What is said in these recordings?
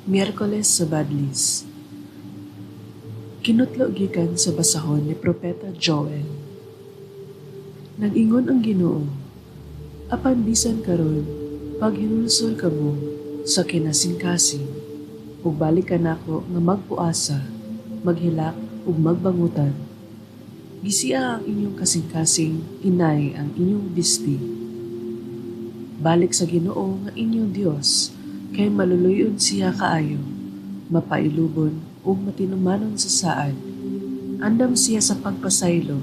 Miyerkules sa Badlis. Kinutlo gikan sa basahon ni Propeta Joel. Nag-ingon ang Ginoo, apan bisan karon, pag hinulsol kamo sa kinasingkasing, ug balik ka nako nga magpuasa, maghilak ug magbangutan. Gisia ang inyong kasingkasing, inay ang inyong bisti. Balik sa Ginoo nga inyong Dios, kay maluluyon siya kaayo, mapailubon ug matinumanon sa saad. Andam siya sa pagpasaylo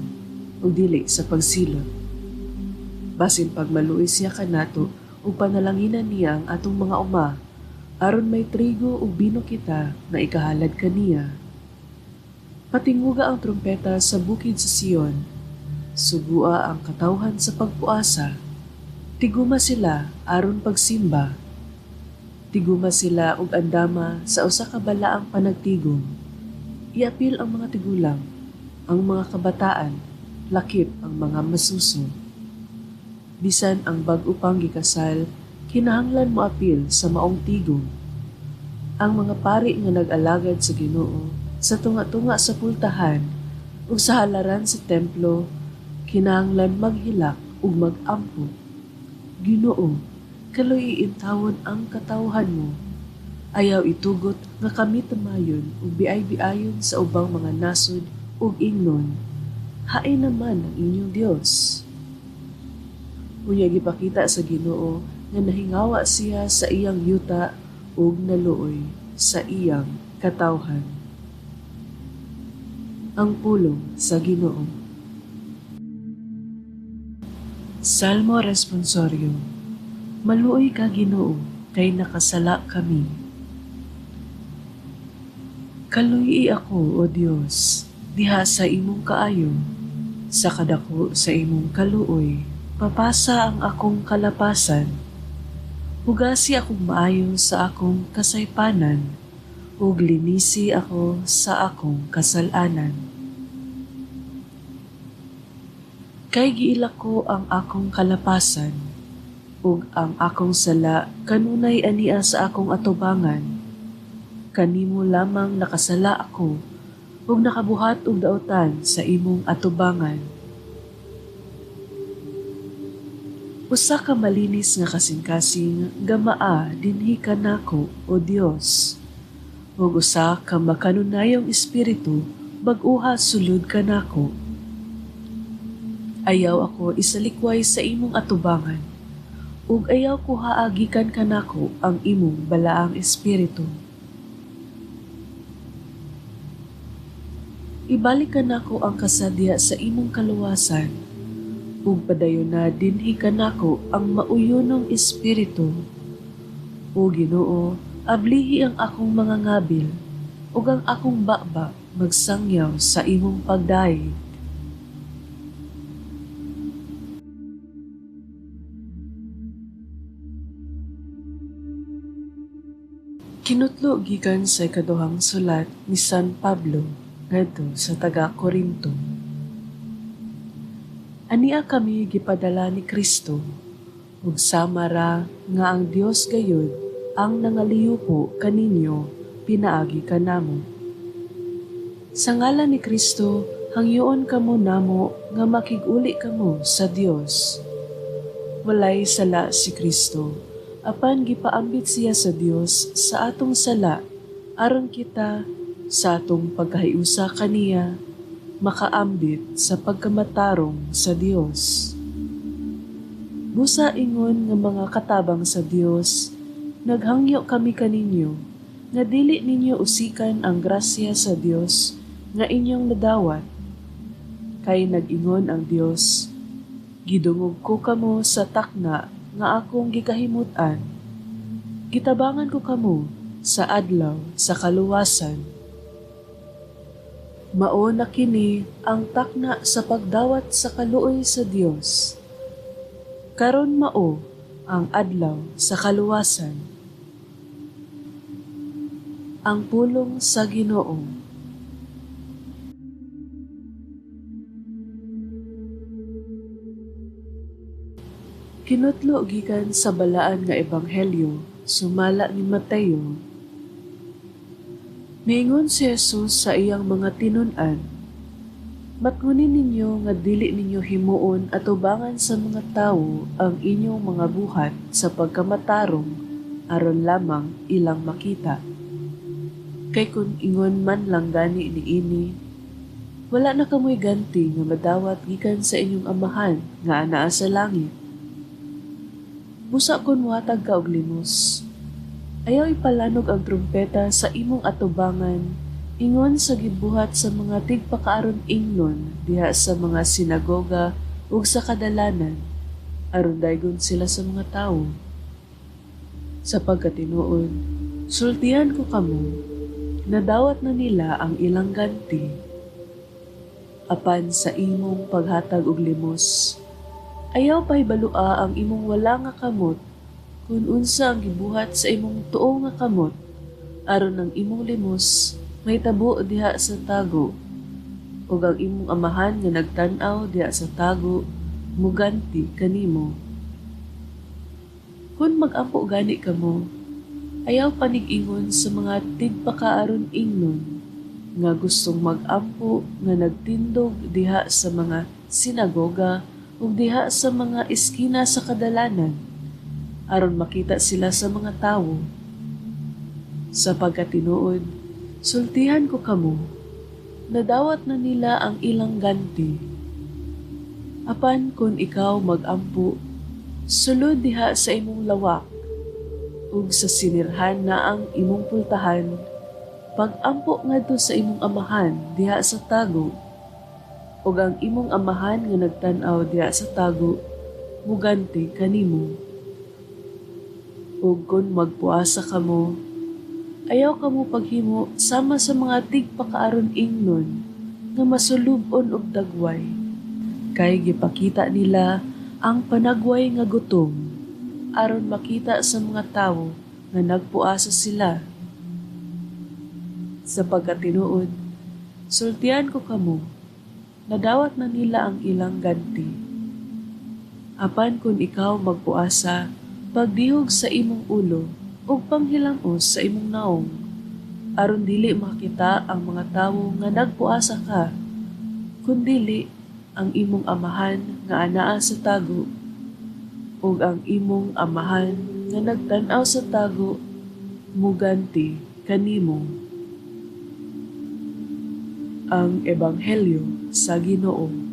ug dili sa pagsilot. Basin pag maluoy siya kanato ug panalanginan niya ang atong mga uma, aron may trigo ug bino kita na ikahalad kaniya. Patinguga ang trumpeta sa bukid sa Sion, sugua ang katawhan sa pagpuasa. Tiguma sila aron pagsimba. Tiguma sila ug andama sa usa ka balaang panagtigom. Iapil ang mga tigulang, ang mga kabataan, lakip ang mga masuso. Bisan ang bag-o pang gikasal, kinahanglan mo apil sa maong tigom. Ang mga pari nga nag-alagad sa Ginoo, sa tunga-tunga sa pultahan, ug sa halaran sa templo, kinahanglan maghilak ug mag-ampo. Ginoo, kaloy iintawon ang katawhan mo. Ayaw itugot nga kami tamayon ug biay-biayon sa ubang mga nasod ug ingnon. Hain naman ang inyong Dios. Unya gipakita sa Ginoo nga nahingawa siya sa iyang yuta ug naluoy sa iyang katawhan. Ang pulong sa Ginoo. Salmo Responsorio. Maluoy ka Ginoo, kay nakasala kami. Kaluyi ako, O Dios, diha sa imong kaayo, sa kadako sa imong kaluoy, papasa ang akong kalapasan. Hugasi akong maayo sa akong kasaypanan, ug linisi ako sa akong kasalanan. Kay giila ko ang akong kalapasan, ug ang akong sala kanunay ania sa akong atubangan. Kanimo lamang nakasala ako, ug nakabuhat og daotan sa imong atubangan. Usa ka malinis nga kasing-kasing gamaa dinhi kanako, O Dios. Ug usa ka makanunayong espiritu bag-uha sulod kanako. Ayaw ako isalikway sa imong atubangan, ug ayaw ko haagikan kanako ang imong balaang espiritu. Ibalik kanako ang kasadya sa imong kaluwasan, ug padayon na dinhi kanako ang mauyonong espiritu. O Ginoo, ablihi ang akong mga ngabil, ug ang akong baba magsangyaw sa imong pagdaig. Kinutlo gikan sa ikaduhang sulat ni San Pablo ngadto sa taga-Korinto. Ania kami gipadala ni Kristo, ug sama ra nga ang Dios gayud ang nangaliyupo kaninyo pinaagi kanamo. Sa ngalan ni Kristo, hangyoon kamo namo nga makig-uli kamo sa Dios. Walay sala si Kristo, apan gipaambit siya sa Dios sa atong sala, aron kita sa atong pagkahiusa kaniya makaambit sa pagkamatarong sa Dios. Busa ingon nga mga katabang sa Dios, naghangyo kami kaninyo, nga dili ninyo usikan ang grasya sa Dios nga inyong nadawat. Kay nag-ingon ang Dios, gidungog ko kamo sa takna nga akong gikahimutan. Gitabangan ko kamo sa adlaw sa kaluwasan. Mao na kini ang takna sa pagdawat sa kaluoy sa Dios. Karon mao ang adlaw sa kaluwasan. Ang pulong sa Ginoo. Kinutlo gikan sa balaan nga ebanghelyo sumala ni Mateo. Miingon si Jesus sa iyang mga tinun-an, matngunin ninyo nga dili ninyo himuon atubangan sa mga tawo ang inyong mga buhat sa pagkamatarong aron lamang ilang makita. Kay kung ingon man lang gani niini, wala na kamoy ganti nga madawat gikan sa inyong amahan nga anaa sa langit. Busa kon muhatag ka og limos, ayaw ipalanog ang trumpeta sa imong atubangan, ingon sa gibuhat sa mga tigpakaaron ingnon diha sa mga sinagoga ug sa kadalanan, aron daygon sila sa mga tawo. Sa pagkatinuod, sultihan ko kamo, nadawat na nila ang ilang ganti. Apan sa imong paghatag og limos, ayaw pahibalua ang imong wala nga kamot kung unsa ang gibuhat sa imong tuo nga kamot, aron ang imong limos may tabo diha sa tago, ug ang imong amahan nga nagtan-aw diha sa tago muganti kanimo. Kung mag-ampo gani kamo, ayaw panig-ingon sa mga tigpakaaron ingnon nga gustong mag-ampo nga nagtindog diha sa mga sinagoga ug diha sa mga eskina sa kadalanan, aron makita sila sa mga tawo. Sa pagkatinuod, sultihan ko kamo, nadawat na nila ang ilang ganti. Apan kung ikaw mag-ampo, sulod diha sa imong lawak, ug sa sinirhan na ang imong pultahan, pag-ampo ngadto sa imong amahan diha sa tago, ug ang imong amahan nga nagtan-aw diha sa tago, muganti kanimo. Ug kung magpuasa kamo, ayaw kamo paghimo sama sa mga tigpakaaron ingnon nga masulubon og dagway, kay gipakita nila ang panagway nga gutom aron makita sa mga tawo nga nagpuasa sila. Sa pagkatinuod, sultihan ko kamo, nadawat na nila ang ilang ganti. Apan kung ikaw magpuasa, pagdihog sa imong ulo ug panghilamos sa imong naong, aron dili makita ang mga tawo nga nagpuasa ka, kundili ang imong amahan nga anaa sa tago, ug ang imong amahan nga nagtan-aw sa tago muganti kanimo. Ang Ebanghelyo sa Ginoo.